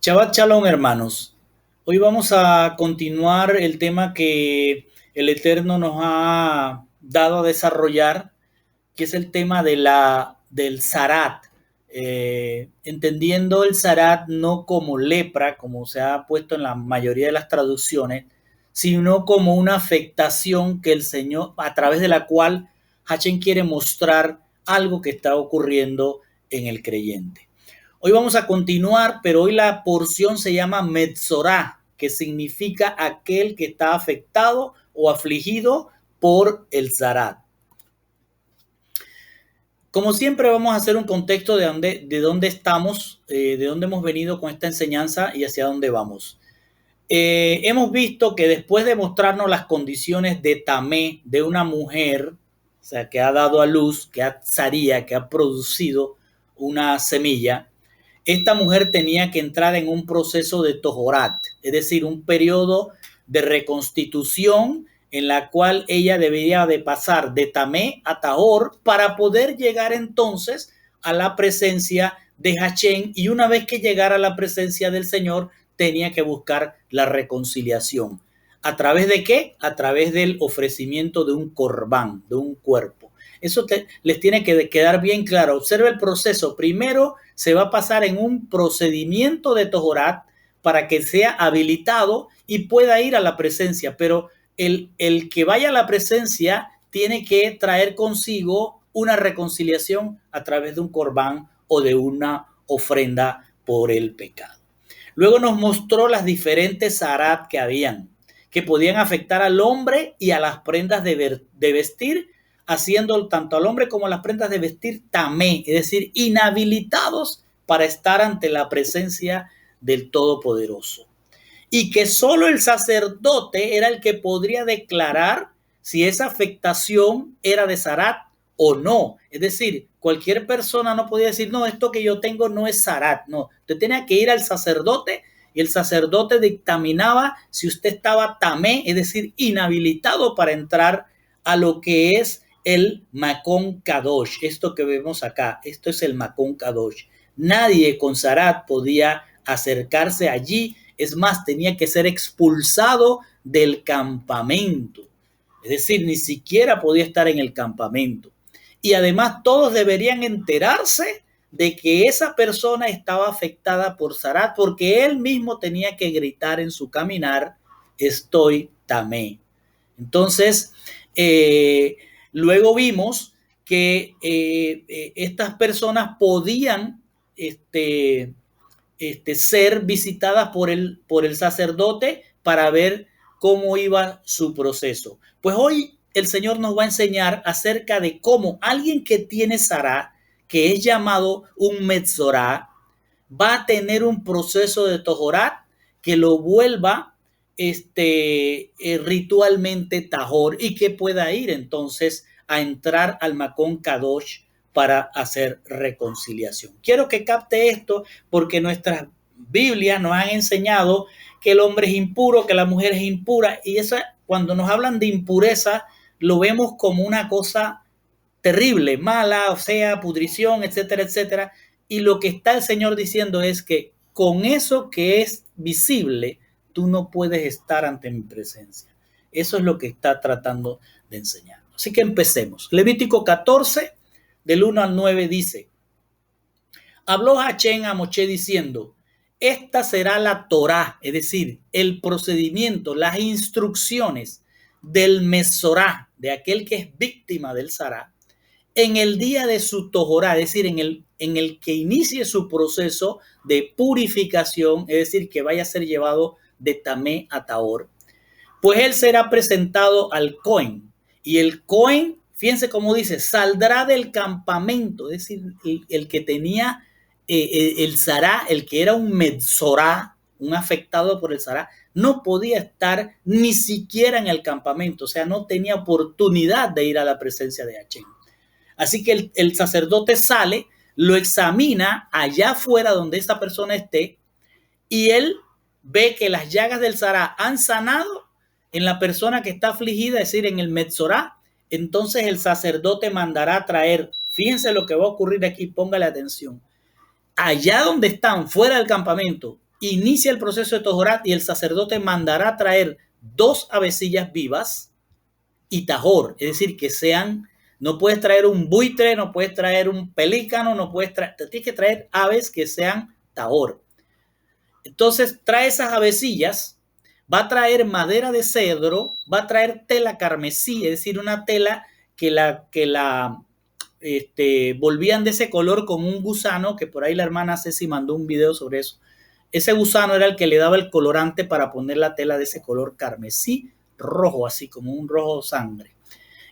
Shabbat Shalom, hermanos. Hoy vamos a continuar el tema que el Eterno nos ha dado a desarrollar, que es el tema del Zarat. Entendiendo el Zarat no como lepra, como se ha puesto en la mayoría de las traducciones, sino como una afectación que el Señor, a través de la cual Hashem quiere mostrar algo que está ocurriendo en el creyente. Hoy vamos a continuar, pero hoy la porción se llama Metzorá, que significa aquel que está afectado o afligido por el Zarat. Como siempre, vamos a hacer un contexto de dónde estamos, de dónde hemos venido con esta enseñanza y hacia dónde vamos. Hemos visto que después de mostrarnos las condiciones de tamé de una mujer, o sea, que ha dado a luz, que ha tzaría, que ha producido una semilla, esta mujer tenía que entrar en un proceso de tohorat, es decir, un periodo de reconstitución en la cual ella debería de pasar de tamé a tahor para poder llegar entonces a la presencia de Hashem, y una vez que llegara a la presencia del Señor tenía que buscar la reconciliación. ¿A través de qué? A través del ofrecimiento de un corbán, de un cuerpo. Eso les tiene que quedar bien claro. Observe el proceso. Primero se va a pasar en un procedimiento de tohorat para que sea habilitado y pueda ir a la presencia. Pero el que vaya a la presencia tiene que traer consigo una reconciliación a través de un corbán o de una ofrenda por el pecado. Luego nos mostró las diferentes zarat que habían, que podían afectar al hombre y a las prendas de vestir, haciendo tanto al hombre como a las prendas de vestir tamé, es decir, inhabilitados para estar ante la presencia del Todopoderoso. Y que solo el sacerdote era el que podría declarar si esa afectación era de zarat o no. Es decir, cualquier persona no podía decir, no, esto que yo tengo no es zarat. No, usted tenía que ir al sacerdote y el sacerdote dictaminaba si usted estaba tamé, es decir, inhabilitado para entrar a lo que es el Makon Kadosh. Esto que vemos acá, esto es el Makon Kadosh. Nadie con zarat podía acercarse allí. Es más, tenía que ser expulsado del campamento. Es decir, ni siquiera podía estar en el campamento. Y además todos deberían enterarse de que esa persona estaba afectada por zarat, porque él mismo tenía que gritar en su caminar, estoy tamé. Entonces, luego vimos que estas personas podían ser visitadas por el sacerdote para ver cómo iba su proceso. Pues hoy el Señor nos va a enseñar acerca de cómo alguien que tiene Sará, que es llamado un Metzorá, va a tener un proceso de Tohorat que lo vuelva ritualmente Tahor, y que pueda ir entonces a entrar al Makon Kadosh para hacer reconciliación. Quiero que capte esto porque nuestras Biblias nos han enseñado que el hombre es impuro, que la mujer es impura, y eso, cuando nos hablan de impureza, lo vemos como una cosa terrible, mala, o sea, pudrición, etcétera, etcétera. Y lo que está el Señor diciendo es que con eso que es visible, tú no puedes estar ante mi presencia. Eso es lo que está tratando de enseñar. Así que empecemos. Levítico 14, del 1 al 9 dice, habló Hashem a Moshe diciendo, esta será la Torá, es decir, el procedimiento, las instrucciones del Mesorá, de aquel que es víctima del Sará, en el día de su Tohorá, es decir, en el que inicie su proceso de purificación, es decir, que vaya a ser llevado de tamé a tahor, pues él será presentado al Cohen, y el Cohen, fíjense cómo dice, saldrá del campamento, es decir, el que tenía el Sará, el que era un Metzorá, un afectado por el Sará, no podía estar ni siquiera en el campamento, o sea, no tenía oportunidad de ir a la presencia de Hashem. Así que el sacerdote sale, lo examina allá afuera donde esa persona esté, y él ve que las llagas del Sará han sanado en la persona que está afligida, es decir, en el Metzorá. Entonces el sacerdote mandará a traer, fíjense lo que va a ocurrir aquí, póngale atención, allá donde están, fuera del campamento, inicia el proceso de Tojorat y el sacerdote mandará traer 2 avecillas vivas y tajor, es decir, que sean, no puedes traer un buitre, no puedes traer un pelícano, no puedes traer, tienes que traer aves que sean tajor. Entonces trae esas avecillas, va a traer madera de cedro, va a traer tela carmesí, es decir, una tela que la volvían de ese color como un gusano, que por ahí la hermana Ceci mandó un video sobre eso. Ese gusano era el que le daba el colorante para poner la tela de ese color carmesí rojo, así como un rojo sangre.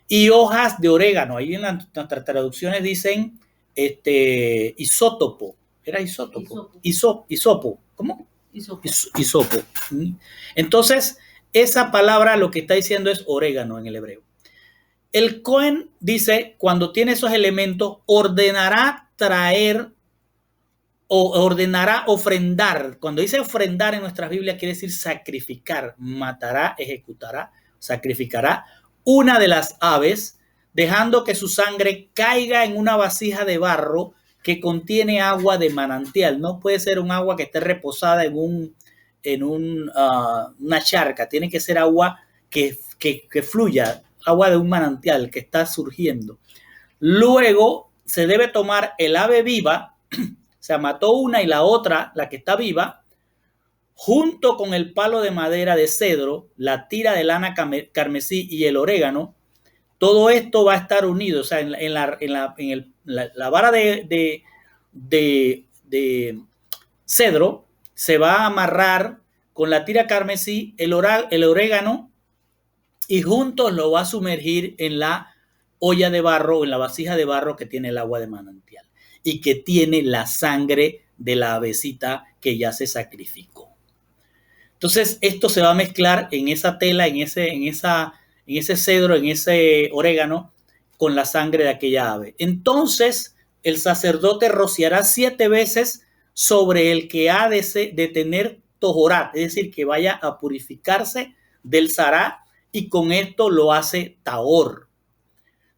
Y hojas de orégano. Ahí en nuestras traducciones dicen isótopo. ¿Era isótopo? Isopo. ¿Cómo? Isopo. Entonces, esa palabra lo que está diciendo es orégano en el hebreo. El Cohen dice, cuando tiene esos elementos, ordenará traer o ordenará ofrendar. Cuando dice ofrendar en nuestras Biblias quiere decir sacrificar, matará, ejecutará, sacrificará una de las aves, dejando que su sangre caiga en una vasija de barro que contiene agua de manantial. No puede ser un agua que esté reposada en una charca, tiene que ser agua que fluya, agua de un manantial que está surgiendo. Luego se debe tomar el ave viva, o sea, mató una y la otra, la que está viva, junto con el palo de madera de cedro, la tira de lana carmesí y el orégano. Todo esto va a estar unido, o sea, en la vara de cedro se va a amarrar con la tira carmesí, el orégano, y juntos lo va a sumergir en la olla de barro, en la vasija de barro que tiene el agua de manantial y que tiene la sangre de la avecita que ya se sacrificó. Entonces, esto se va a mezclar en esa tela, en ese cedro, en ese orégano, con la sangre de aquella ave. Entonces, el sacerdote rociará 7 veces sobre el que ha de tener tojorat, es decir, que vaya a purificarse del zará, y con esto lo hace tahor.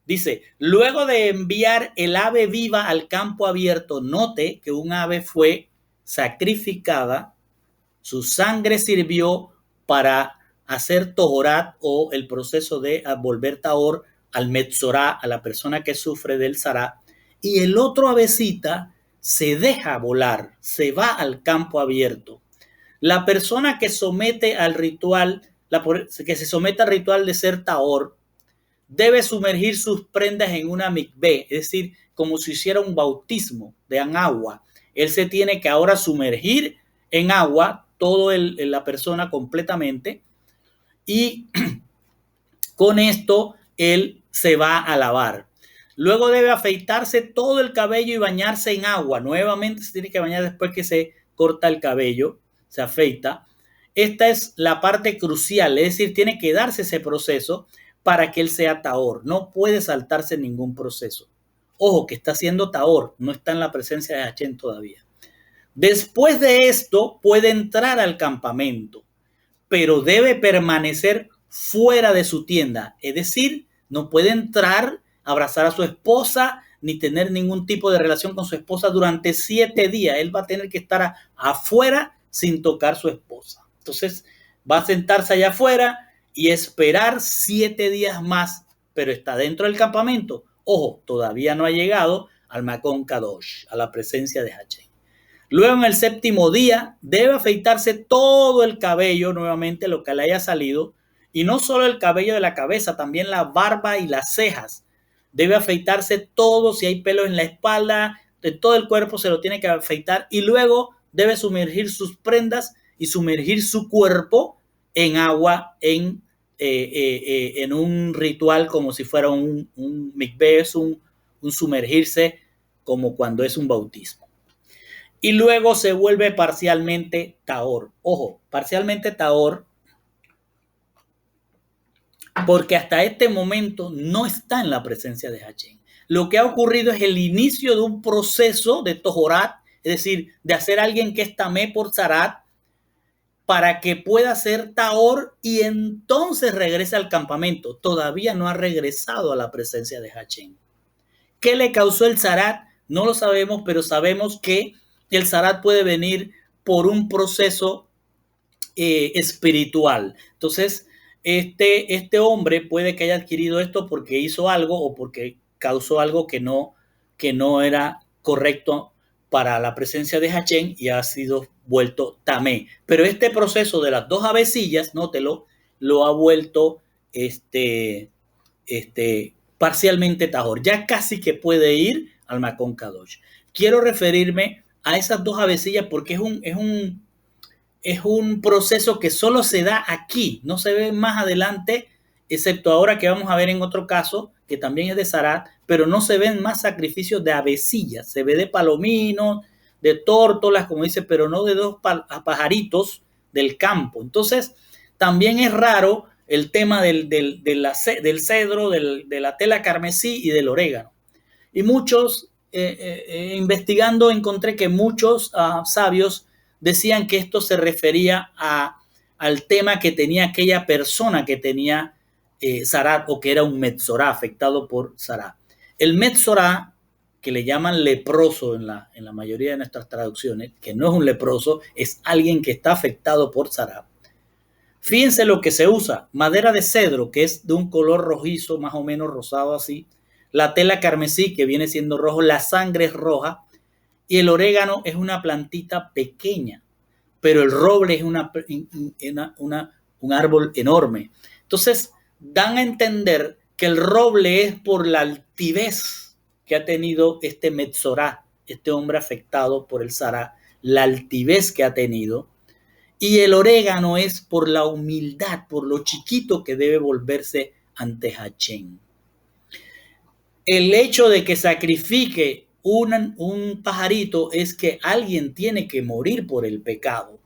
Dice, luego de enviar el ave viva al campo abierto, note que un ave fue sacrificada, su sangre sirvió para hacer tojorat o el proceso de volver tahor al metzorá, a la persona que sufre del zará, y el otro avecita se deja volar, se va al campo abierto. La persona que somete al ritual, que se somete al ritual de ser tahor, debe sumergir sus prendas en una mikvé, es decir, como si hiciera un bautismo de agua. Él se tiene que ahora sumergir en agua, la persona completamente, y con esto él se va a lavar. Luego debe afeitarse todo el cabello y bañarse en agua. Nuevamente se tiene que bañar después que se corta el cabello, se afeita. Esta es la parte crucial, es decir, tiene que darse ese proceso para que él sea tahor. No puede saltarse ningún proceso. Ojo, que está haciendo tahor, no está en la presencia de Hachén todavía. Después de esto puede entrar al campamento, pero debe permanecer fuera de su tienda. Es decir, no puede entrar, abrazar a su esposa, ni tener ningún tipo de relación con su esposa durante 7 días. Él va a tener que estar afuera sin tocar a su esposa. Entonces va a sentarse allá afuera y esperar 7 días más, pero está dentro del campamento. Ojo, todavía no ha llegado al Makon Kadosh, a la presencia de Hachén. Luego en el 7º día debe afeitarse todo el cabello, nuevamente lo que le haya salido, y no solo el cabello de la cabeza, también la barba y las cejas. Debe afeitarse todo, si hay pelos en la espalda, de todo el cuerpo se lo tiene que afeitar, y luego debe sumergir sus prendas y sumergir su cuerpo en agua, en un ritual como si fuera un mikvé, un sumergirse como cuando es un bautismo. Y luego se vuelve parcialmente tahor. Ojo, parcialmente tahor, porque hasta este momento no está en la presencia de Hachén. Lo que ha ocurrido es el inicio de un proceso de tojorat, es decir, de hacer a alguien que es tamé por zarat, para que pueda ser tahor y entonces regrese al campamento. Todavía no ha regresado a la presencia de Hachén. ¿Qué le causó el zarat? No lo sabemos, pero sabemos que el zarat puede venir por un proceso espiritual. Entonces, este hombre puede que haya adquirido esto porque hizo algo o porque causó algo que no era correcto para la presencia de Hachén y ha sido vuelto tamé. Pero este proceso de las dos avecillas, nótelo, lo ha vuelto parcialmente tahor. Ya casi que puede ir al Makon Kadosh. Quiero referirme a esas dos avecillas porque es un proceso que solo se da aquí, no se ve más adelante, excepto ahora que vamos a ver en otro caso, que también es de Zarat, pero no se ven más sacrificios de avecillas, se ve de palominos, de tórtolas, como dice, pero no de dos pajaritos del campo. Entonces, también es raro el tema del cedro, de la tela carmesí y del orégano. Y muchos, investigando, encontré que muchos sabios decían que esto se refería al tema que tenía aquella persona que tenía Zarat o que era un Metzorá, afectado por Zarat. El Metzorá, que le llaman leproso en la mayoría de nuestras traducciones, que no es un leproso, es alguien que está afectado por Zarat. Fíjense lo que se usa: madera de cedro, que es de un color rojizo, más o menos rosado así, la tela carmesí, que viene siendo rojo, la sangre es roja, y el orégano es una plantita pequeña, pero el roble es un árbol enorme. Entonces, dan a entender que el roble es por la altivez que ha tenido este Metzorá, este hombre afectado por el Zarat, la altivez que ha tenido, y el orégano es por la humildad, por lo chiquito que debe volverse ante Hachén. El hecho de que sacrifique un pajarito es que alguien tiene que morir por el pecado.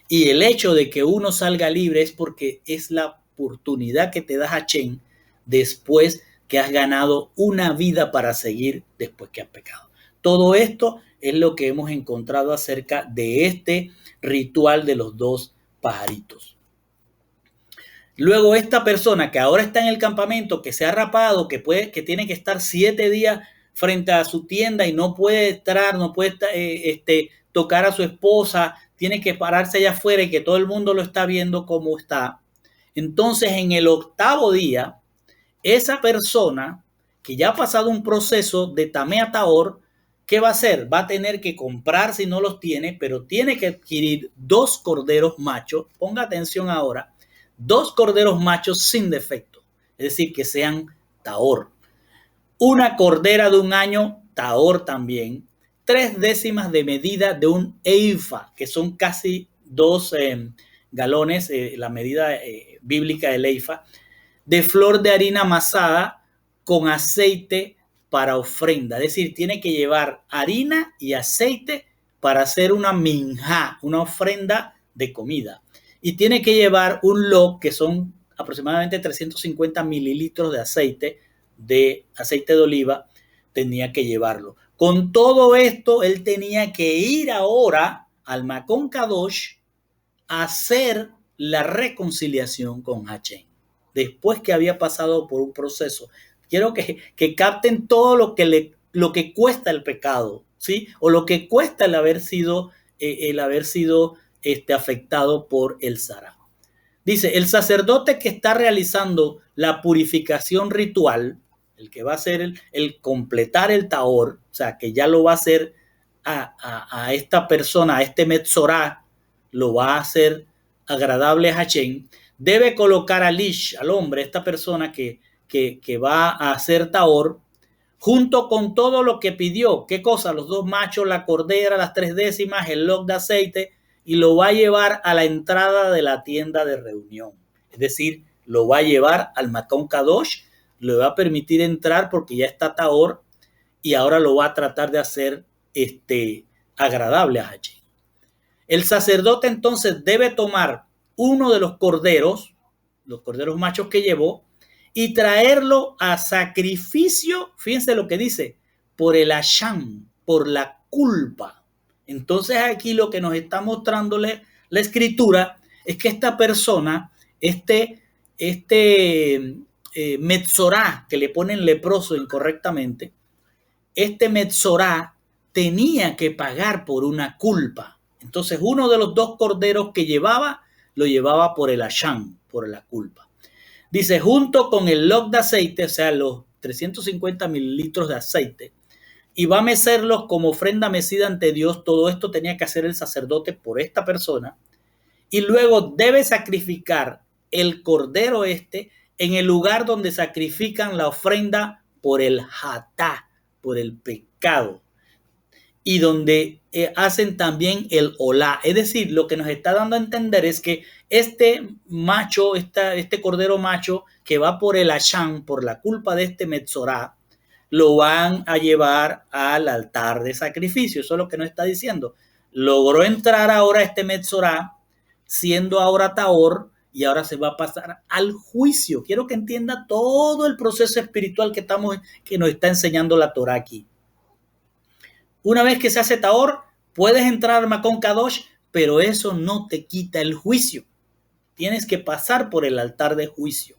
Y el hecho de que uno salga libre es porque es la oportunidad que te da Hachén después que has ganado una vida para seguir después que has pecado. Todo esto es lo que hemos encontrado acerca de este ritual de los dos pajaritos. Luego esta persona que ahora está en el campamento, que se ha rapado, que tiene que estar 7 días frente a su tienda y no puede entrar, no puede tocar a su esposa, tiene que pararse allá afuera y que todo el mundo lo está viendo cómo está. Entonces, en el 8º día, esa persona que ya ha pasado un proceso de tamé a tahor, ¿qué va a hacer? Va a tener que comprar si no los tiene, pero tiene que adquirir 2 corderos machos. Ponga atención ahora. 2 corderos machos sin defecto, es decir, que sean tahor. Una cordera de 1 año, tahor también. 3 décimas de medida de un eifa, que son casi 2 galones, la medida bíblica del eifa, de flor de harina amasada con aceite para ofrenda. Es decir, tiene que llevar harina y aceite para hacer una minjá, una ofrenda de comida. Y tiene que llevar un log, que son aproximadamente 350 mililitros de aceite de oliva, tenía que llevarlo. Con todo esto, él tenía que ir ahora al Makon Kadosh a hacer la reconciliación con Hachén, después que había pasado por un proceso. Quiero que capten todo lo que cuesta el pecado, ¿sí? O lo que cuesta el haber sido afectado por el Zarat. Dice, el sacerdote que está realizando la purificación ritual, el que va a hacer el completar el tahor, o sea, que ya lo va a hacer a esta persona, a este Metzorá, lo va a hacer agradable a Hachén, debe colocar al ish, al hombre, esta persona que va a hacer tahor, junto con todo lo que pidió. ¿Qué cosa? Los 2 machos, la cordera, las 3 décimas, el log de aceite, y lo va a llevar a la entrada de la tienda de reunión. Es decir, lo va a llevar al Makon Kadosh, le va a permitir entrar porque ya está tahor y ahora lo va a tratar de hacer agradable a Hachén. El sacerdote entonces debe tomar uno de los corderos machos que llevó, y traerlo a sacrificio, fíjense lo que dice, por el asham, por la culpa. Entonces aquí lo que nos está mostrándole la escritura es que esta persona, Metzorá, que le ponen leproso incorrectamente, este Metzorá tenía que pagar por una culpa. Entonces uno de los dos corderos que llevaba, lo llevaba por el asham, por la culpa. Dice, junto con el log de aceite, o sea, los 350 mililitros de aceite, y va a mecerlos como ofrenda mecida ante Dios. Todo esto tenía que hacer el sacerdote por esta persona. Y luego debe sacrificar el cordero en el lugar donde sacrifican la ofrenda por el hatá, por el pecado, y donde hacen también el olá. Es decir, lo que nos está dando a entender es que este macho, este cordero macho que va por el asham, por la culpa de este metzorá, lo van a llevar al altar de sacrificio. Eso es lo que nos está diciendo. Logró entrar ahora este metzorá, siendo ahora tahor, y ahora se va a pasar al juicio. Quiero que entienda todo el proceso espiritual que nos está enseñando la Torah aquí. Una vez que se hace tahor, puedes entrar al Makon Kadosh, pero eso no te quita el juicio. Tienes que pasar por el altar de juicio.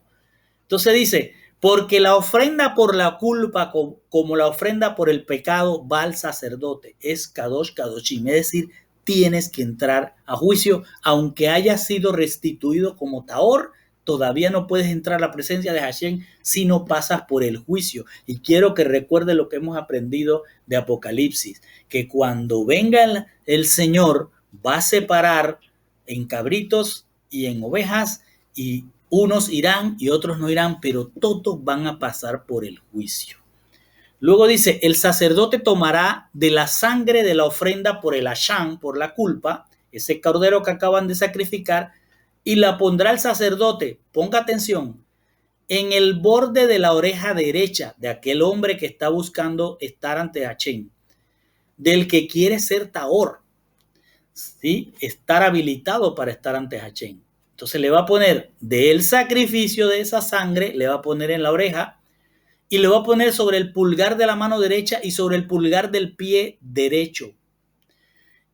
Entonces dice, porque la ofrenda por la culpa, como la ofrenda por el pecado, va al sacerdote. Es Kadosh Kadoshim, es decir, tienes que entrar a juicio, aunque haya sido restituido como tahor, todavía no puedes entrar a la presencia de Hashem si no pasas por el juicio. Y quiero que recuerde lo que hemos aprendido de Apocalipsis, que cuando venga el Señor va a separar en cabritos y en ovejas, y unos irán y otros no irán, pero todos van a pasar por el juicio. Luego dice, el sacerdote tomará de la sangre de la ofrenda por el asham, por la culpa, ese cordero que acaban de sacrificar, y la pondrá el sacerdote, ponga atención, en el borde de la oreja derecha de aquel hombre que está buscando estar ante Hashem, del que quiere ser tahor, ¿sí? Estar habilitado para estar ante Hashem. Entonces le va a poner del sacrificio de esa sangre, le va a poner en la oreja, y le va a poner sobre el pulgar de la mano derecha y sobre el pulgar del pie derecho.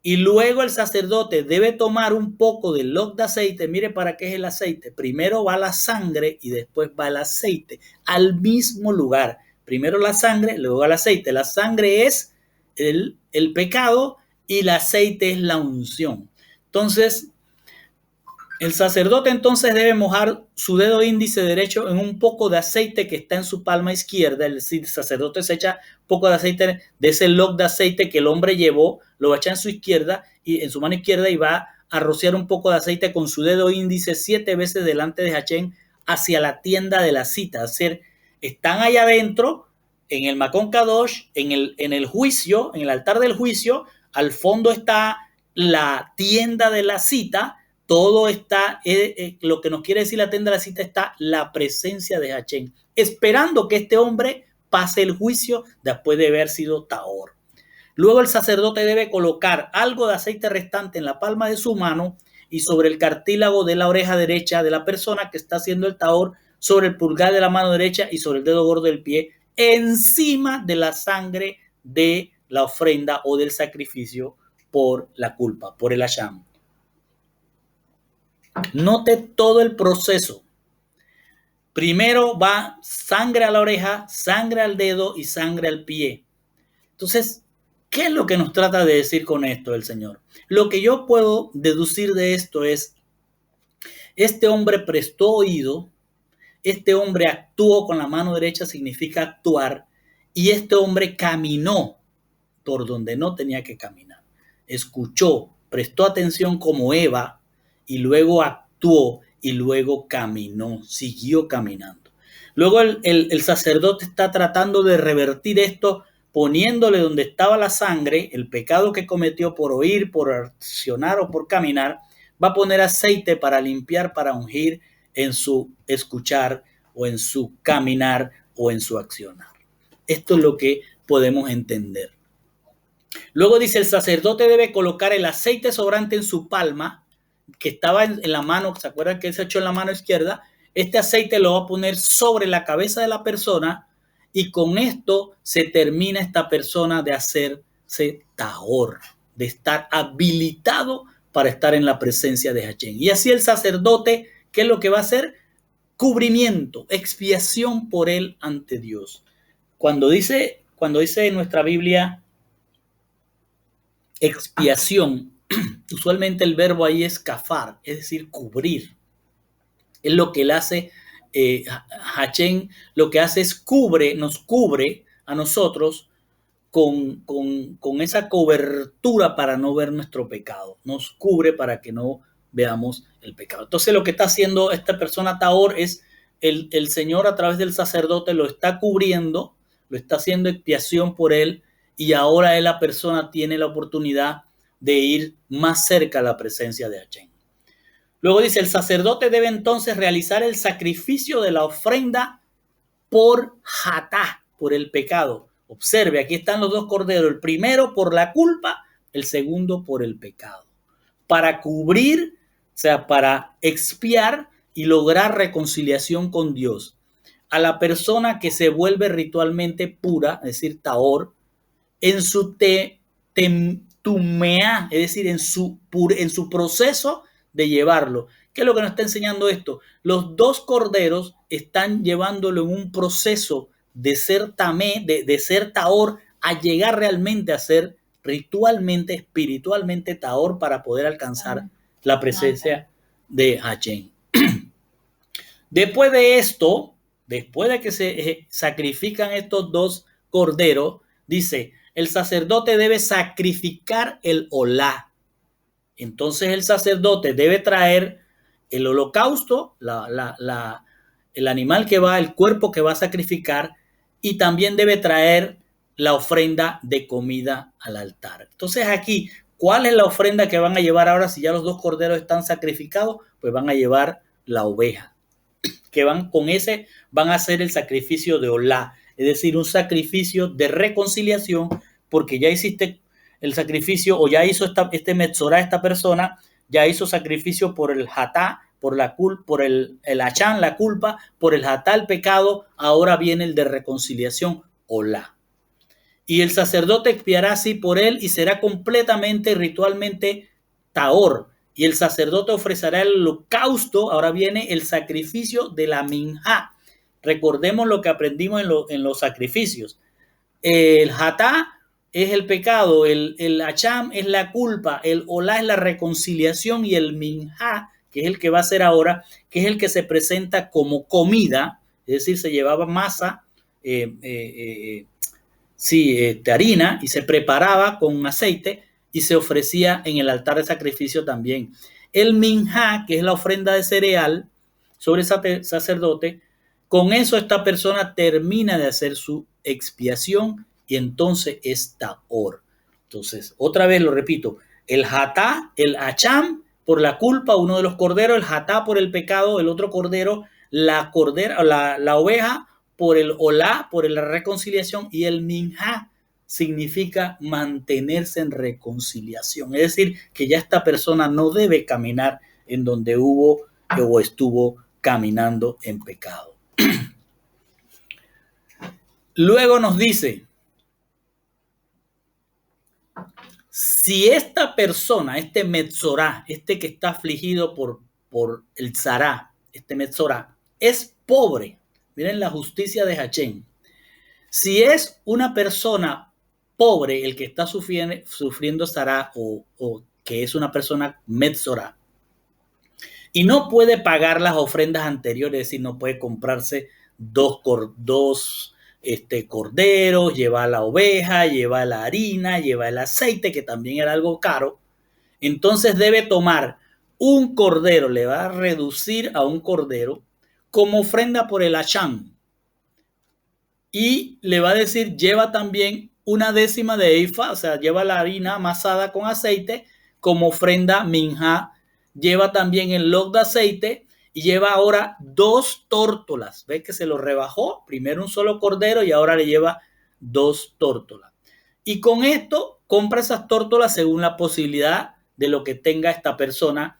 Y luego el sacerdote debe tomar un poco del log de aceite. Mire para qué es el aceite. Primero va la sangre y después va el aceite al mismo lugar. Primero la sangre, luego el aceite. La sangre es el pecado y el aceite es la unción. Entonces, el sacerdote entonces debe mojar su dedo índice derecho en un poco de aceite que está en su palma izquierda. Es decir, el sacerdote se echa un poco de aceite de ese log de aceite que el hombre llevó, lo va a echar en su izquierda y en su mano izquierda, y va a rociar un poco de aceite con su dedo índice 7 veces delante de Hashem hacia la tienda de la cita. Es decir, están allá adentro en el Makon Kadosh, en el juicio, en el altar del juicio. Al fondo está la tienda de la cita. Todo está, lo que nos quiere decir la tienda de la cita, está la presencia de Hashem, esperando que este hombre pase el juicio después de haber sido tahor. Luego el sacerdote debe colocar algo de aceite restante en la palma de su mano y sobre el cartílago de la oreja derecha de la persona que está haciendo el tahor, sobre el pulgar de la mano derecha y sobre el dedo gordo del pie, encima de la sangre de la ofrenda o del sacrificio por la culpa, por el asham. Note todo el proceso. Primero va sangre a la oreja, sangre al dedo y sangre al pie. Entonces, ¿qué es lo que nos trata de decir con esto el Señor? Lo que yo puedo deducir de esto es, este hombre prestó oído, este hombre actuó con la mano derecha, significa actuar, y este hombre caminó por donde no tenía que caminar. Escuchó, prestó atención como Eva, y luego actuó y luego caminó, siguió caminando. Luego el sacerdote está tratando de revertir esto, poniéndole donde estaba la sangre, el pecado que cometió por oír, por accionar o por caminar, va a poner aceite para limpiar, para ungir en su escuchar o en su caminar o en su accionar. Esto es lo que podemos entender. Luego dice, el sacerdote debe colocar el aceite sobrante en su palma, que estaba en la mano, ¿se acuerdan que él se echó en la mano izquierda? Este aceite lo va a poner sobre la cabeza de la persona, y con esto se termina esta persona de hacerse tahor, de estar habilitado para estar en la presencia de Hashem. Y así el sacerdote, ¿qué es lo que va a hacer? Cubrimiento, expiación por él ante Dios. Cuando dice en nuestra Biblia expiación, Usualmente el verbo ahí es kafar, es decir, cubrir. Es lo que él hace, Hashem lo que hace es nos cubre a nosotros con esa cobertura para no ver nuestro pecado. Nos cubre para que no veamos el pecado. Entonces lo que está haciendo esta persona Tahor es el Señor a través del sacerdote lo está cubriendo, lo está haciendo expiación por él y ahora la persona tiene la oportunidad de ir más cerca a la presencia de Hashem. Luego dice, el sacerdote debe entonces realizar el sacrificio de la ofrenda por hatá, por el pecado. Observe, aquí están los dos corderos, el primero por la culpa, el segundo por el pecado. Para cubrir, o sea, para expiar y lograr reconciliación con Dios. A la persona que se vuelve ritualmente pura, es decir, Tahor, en su tumea, es decir, en su proceso de llevarlo. ¿Qué es lo que nos está enseñando esto? Los dos corderos están llevándolo en un proceso de ser tamé, de ser Tahor, a llegar realmente a ser ritualmente, espiritualmente Tahor para poder alcanzar la presencia de Hashem. Después de esto, después de que se sacrifican estos dos corderos, dice, el sacerdote debe sacrificar el olá. Entonces el sacerdote debe traer el holocausto, el animal que va, el cuerpo que va a sacrificar, y también debe traer la ofrenda de comida al altar. Entonces aquí, ¿cuál es la ofrenda que van a llevar ahora si ya los dos corderos están sacrificados? Pues van a llevar la oveja, que van a hacer el sacrificio de olá, es decir, un sacrificio de reconciliación, porque ya hiciste el sacrificio, o ya hizo este metzorá, esta persona, ya hizo sacrificio por el hatá, por el achán, la culpa, por el hatá, el pecado, ahora viene el de reconciliación, olá. Y el sacerdote expiará así por él y será completamente, ritualmente, Tahor. Y el sacerdote ofrecerá el holocausto, ahora viene el sacrificio de la minjá. Recordemos lo que aprendimos en los sacrificios. El hatá es el pecado, el acham es la culpa, el olá es la reconciliación y el minjá, que es el que va a hacer ahora, que es el que se presenta como comida, es decir, se llevaba masa, harina y se preparaba con aceite y se ofrecía en el altar de sacrificio también. El minjá, que es la ofrenda de cereal sobre ese sacerdote, con eso esta persona termina de hacer su expiación y entonces es Tahor. Entonces, otra vez lo repito, el hatá, el acham por la culpa, uno de los corderos, el hatá por el pecado, el otro cordero, la oveja por el olá, por la reconciliación, y el minjá significa mantenerse en reconciliación. Es decir, que ya esta persona no debe caminar en donde hubo o estuvo caminando en pecado. Luego nos dice, si esta persona, este metzorá, este que está afligido por el zará, este metzorá, es pobre, miren la justicia de Hashem. Si es una persona pobre el que está sufriendo zará o que es una persona metzorá y no puede pagar las ofrendas anteriores, es decir, no puede comprarse dos corderos, lleva la oveja, lleva la harina, lleva el aceite, que también era algo caro, entonces debe tomar un cordero, le va a reducir a un cordero como ofrenda por el achán y le va a decir, lleva también una décima de efa, o sea, lleva la harina amasada con aceite como ofrenda minjá, lleva también el log de aceite y lleva ahora 2 tórtolas. ¿Ves que se lo rebajó? Primero un solo cordero y ahora le lleva 2 tórtolas. Y con esto compra esas tórtolas según la posibilidad de lo que tenga esta persona.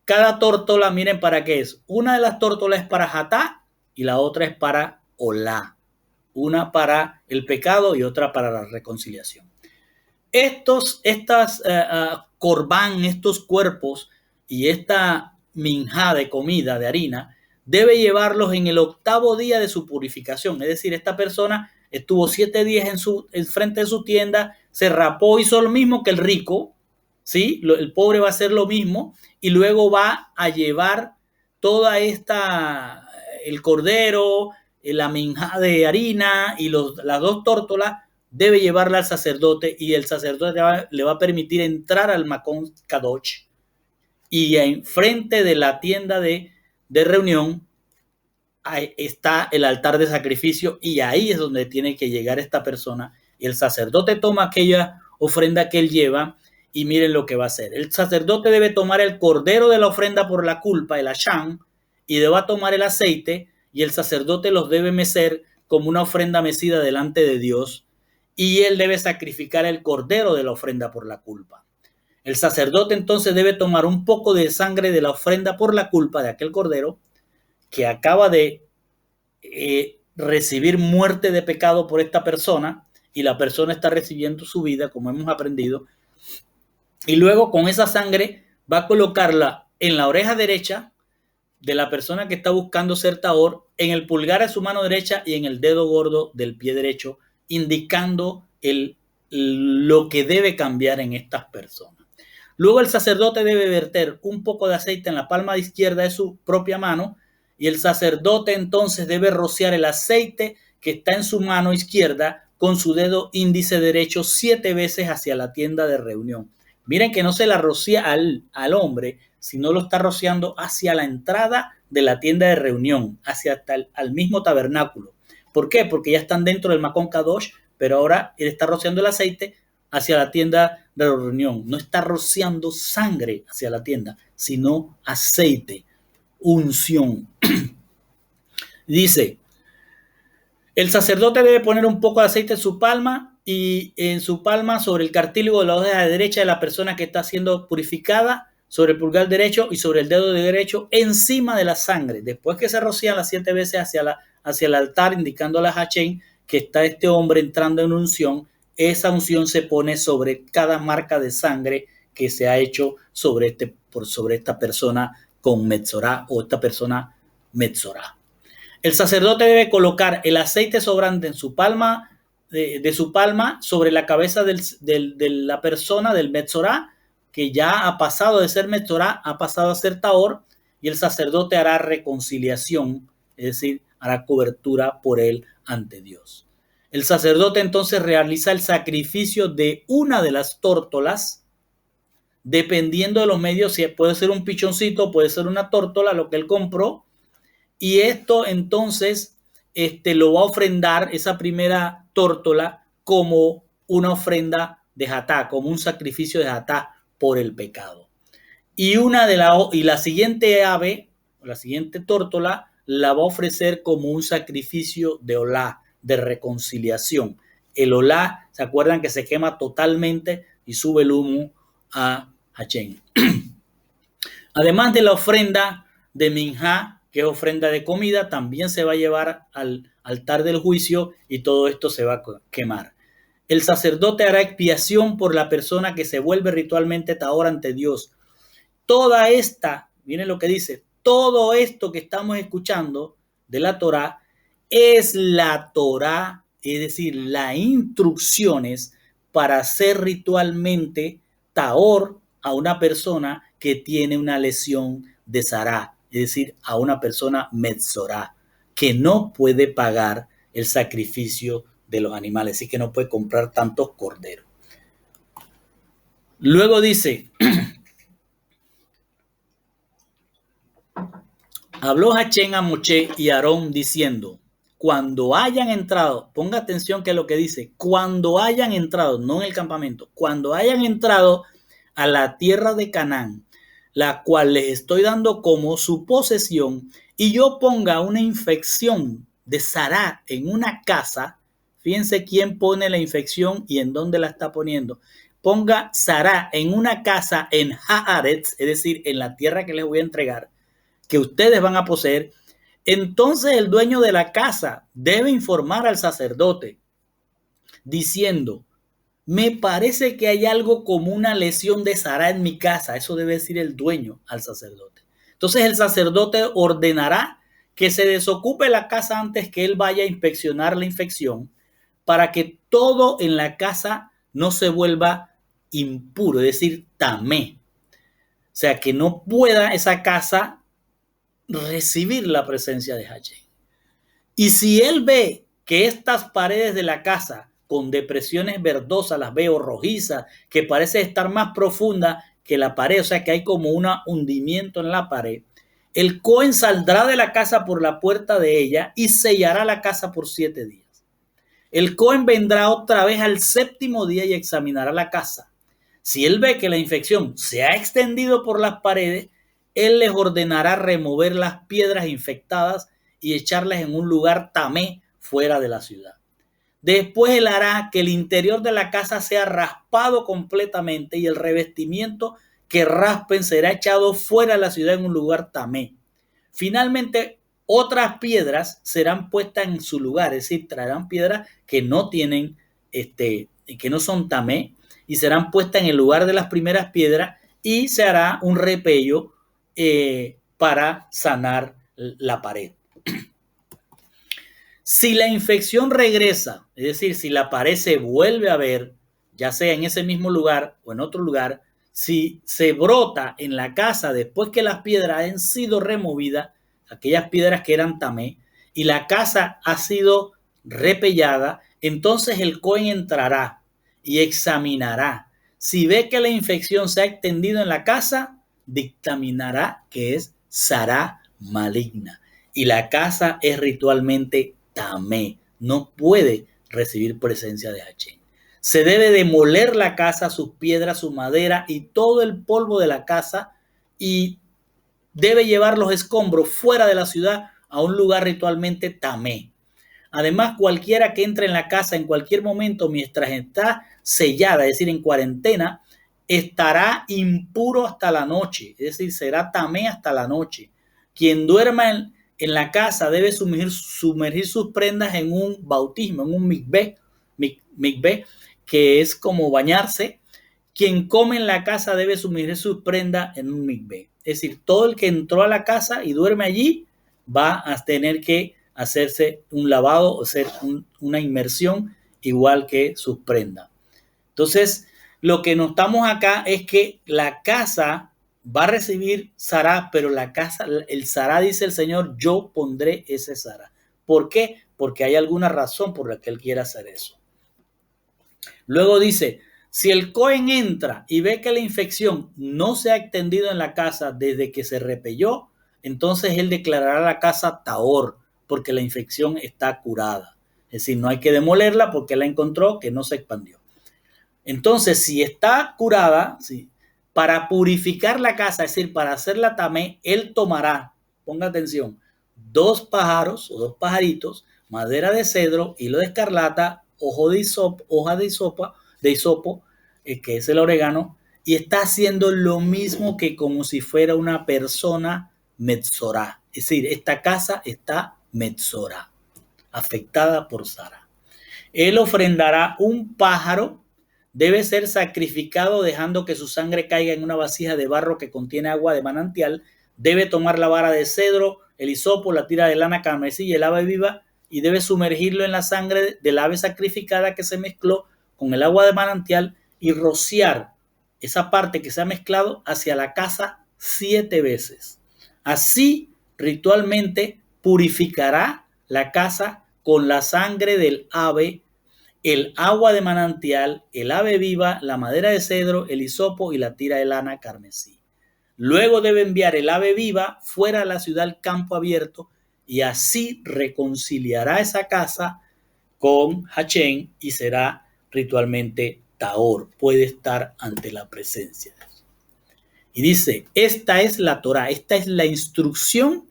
Cada tórtola, miren para qué es. Una de las tórtolas es para hatá y la otra es para olá. Una para el pecado y otra para la reconciliación. Estas corbán, estos cuerpos y esta minjá de comida, de harina, debe llevarlos en el 8º día de su purificación. Es decir, esta persona estuvo 7 días en frente de su tienda, se rapó, hizo lo mismo que el rico, ¿sí? El pobre va a hacer lo mismo y luego va a llevar toda el cordero, la minja de harina y las dos tórtolas, debe llevarla al sacerdote y el sacerdote le va a permitir entrar al Makon Kadosh y enfrente de la tienda de reunión ahí está el altar de sacrificio y ahí es donde tiene que llegar esta persona y el sacerdote toma aquella ofrenda que él lleva y miren lo que va a hacer. El sacerdote debe tomar el cordero de la ofrenda por la culpa, el asham, y debe tomar el aceite y el sacerdote los debe mecer como una ofrenda mecida delante de Dios y él debe sacrificar el cordero de la ofrenda por la culpa. El sacerdote entonces debe tomar un poco de sangre de la ofrenda por la culpa de aquel cordero que acaba de recibir muerte de pecado por esta persona y la persona está recibiendo su vida, como hemos aprendido, y luego con esa sangre va a colocarla en la oreja derecha de la persona que está buscando ser taor, en el pulgar de su mano derecha y en el dedo gordo del pie derecho, indicando lo que debe cambiar en estas personas. Luego el sacerdote debe verter un poco de aceite en la palma izquierda de su propia mano y el sacerdote entonces debe rociar el aceite que está en su mano izquierda con su dedo índice derecho 7 veces hacia la tienda de reunión. Miren que no se la rocía al hombre, sino lo está rociando hacia la entrada de la tienda de reunión, hacia al mismo tabernáculo. ¿Por qué? Porque ya están dentro del Makon Kadosh, pero ahora él está rociando el aceite hacia la tienda de reunión. No está rociando sangre hacia la tienda, sino aceite, unción. Dice, el sacerdote debe poner un poco de aceite en su palma y en su palma sobre el cartílago de la oreja derecha de la persona que está siendo purificada, sobre el pulgar derecho y sobre el dedo derecho encima de la sangre. Después que se rocían las 7 veces hacia el altar, indicando a la Hachén que está este hombre entrando en unción, esa unción se pone sobre cada marca de sangre que se ha hecho sobre esta persona con Metzorá o esta persona Metzorá. El sacerdote debe colocar el aceite sobrante en su palma, de su palma sobre la cabeza de la persona del Metzorá, que ya ha pasado de ser Metzorá, ha pasado a ser Taor, y el sacerdote hará reconciliación, es decir, hará cobertura por él ante Dios. El sacerdote entonces realiza el sacrificio de una de las tórtolas, dependiendo de los medios, si puede ser un pichoncito, puede ser una tórtola, lo que él compró, y esto entonces lo va a ofrendar, esa primera tórtola, como una ofrenda de Jatá, como un sacrificio de Jatá por el pecado. Y la siguiente ave, la siguiente tórtola, la va a ofrecer como un sacrificio de olá, de reconciliación. El olá, ¿se acuerdan que se quema totalmente y sube el humo a Hachén? Además de la ofrenda de minjá, que es ofrenda de comida, también se va a llevar al altar del juicio y todo esto se va a quemar. El sacerdote hará expiación por la persona que se vuelve ritualmente taor ante Dios. Toda esta, miren lo que dice, todo esto que estamos escuchando de la Torá es la Torá, es decir, las instrucciones para ser ritualmente taor a una persona que tiene una lesión de Sará, es decir, a una persona metzorá, que no puede pagar el sacrificio de los animales y que no puede comprar tantos corderos. Luego dice, habló Hachén a Moshe y Aarón diciendo, cuando hayan entrado, ponga atención que es lo que dice, cuando hayan entrado, no en el campamento, cuando hayan entrado a la tierra de Canaán, la cual les estoy dando como su posesión, y yo ponga una infección de Sará en una casa, fíjense quién pone la infección y en dónde la está poniendo. Ponga Sará en una casa en Haaretz, es decir, en la tierra que les voy a entregar, que ustedes van a poseer. Entonces el dueño de la casa debe informar al sacerdote diciendo, me parece que hay algo como una lesión de Sará en mi casa. Eso debe decir el dueño al sacerdote. Entonces el sacerdote ordenará que se desocupe la casa antes que él vaya a inspeccionar la infección para que todo en la casa no se vuelva impuro, es decir, tamé. O sea, que no pueda esa casa recibir la presencia de Hachén. Y si él ve que estas paredes de la casa con depresiones verdosas, las veo rojizas, que parece estar más profunda que la pared, o sea que hay como un hundimiento en la pared, el Cohen saldrá de la casa por la puerta de ella y sellará la casa por 7 días. El Cohen vendrá otra vez al 7º día y examinará la casa. Si él ve que la infección se ha extendido por las paredes, él les ordenará remover las piedras infectadas y echarlas en un lugar tamé fuera de la ciudad. Después él hará que el interior de la casa sea raspado completamente y el revestimiento que raspen será echado fuera de la ciudad en un lugar tamé. Finalmente, otras piedras serán puestas en su lugar, es decir, traerán piedras que no tienen, que no son tamé, y serán puestas en el lugar de las primeras piedras y se hará un repello para sanar la pared. Si la infección regresa, es decir, si la pared se vuelve a ver, ya sea en ese mismo lugar o en otro lugar, si se brota en la casa después que las piedras han sido removidas, aquellas piedras que eran tamé, y la casa ha sido repellada, entonces el Cohen entrará y examinará. Si ve que la infección se ha extendido en la casa, dictaminará que es Sará maligna y la casa es ritualmente tamé, no puede recibir presencia de Hachén. Se debe demoler la casa, sus piedras, su madera y todo el polvo de la casa y debe llevar los escombros fuera de la ciudad a un lugar ritualmente tamé. Además, cualquiera que entre en la casa en cualquier momento mientras está sellada, es decir, en cuarentena, estará impuro hasta la noche, es decir, será tamé hasta la noche. Quien duerma en la casa debe sumergir sus prendas en un bautismo, en un mikveh, que es como bañarse. Quien come en la casa debe sumergir sus prendas en un mikveh. Es decir, todo el que entró a la casa y duerme allí va a tener que hacerse un lavado o hacer una inmersión igual que sus prendas. Entonces, lo que notamos acá es que la casa va a recibir Sará, pero la casa, el Sará, dice el Señor, yo pondré ese Sará. ¿Por qué? Porque hay alguna razón por la que él quiere hacer eso. Luego dice, si el Cohen entra y ve que la infección no se ha extendido en la casa desde que se repelló, entonces él declarará la casa tahor, porque la infección está curada. Es decir, no hay que demolerla porque la encontró que no se expandió. Entonces, si está curada, ¿sí?, para purificar la casa, es decir, para hacerla tamé, él tomará, ponga atención, 2 pájaros o 2 pajaritos, madera de cedro, hilo de escarlata, hoja de hisopo, que es el orégano, y está haciendo lo mismo que como si fuera una persona metzorá. Es decir, esta casa está metzorá, afectada por Sara. Él ofrendará un pájaro, debe ser sacrificado dejando que su sangre caiga en una vasija de barro que contiene agua de manantial. Debe tomar la vara de cedro, el hisopo, la tira de lana carmesí y el ave viva y debe sumergirlo en la sangre del ave sacrificada que se mezcló con el agua de manantial y rociar esa parte que se ha mezclado hacia la casa 7 veces. Así, ritualmente, purificará la casa con la sangre del ave, el agua de manantial, el ave viva, la madera de cedro, el hisopo y la tira de lana carmesí. Luego debe enviar el ave viva fuera de la ciudad al campo abierto y así reconciliará esa casa con Hachén y será ritualmente tahor, puede estar ante la presencia de Dios. Y dice, esta es la Torá, esta es la instrucción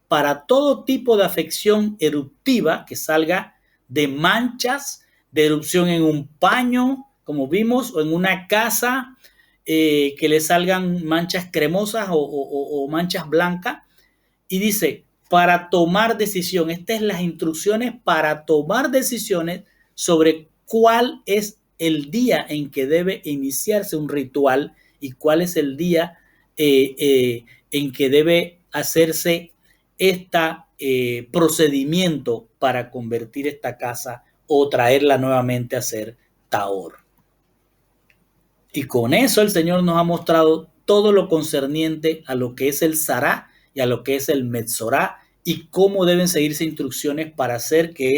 para todo tipo de afección eruptiva que salga de manchas, de erupción en un paño, como vimos, o en una casa, que le salgan manchas cremosas o manchas blancas. Y dice, para tomar decisión, estas son las instrucciones para tomar decisiones sobre cuál es el día en que debe iniciarse un ritual y cuál es el día en que debe hacerse este procedimiento para convertir esta casa o traerla nuevamente a ser tahor. Y con eso el Señor nos ha mostrado todo lo concerniente a lo que es el Sará y a lo que es el Metzorá y cómo deben seguirse instrucciones para hacer que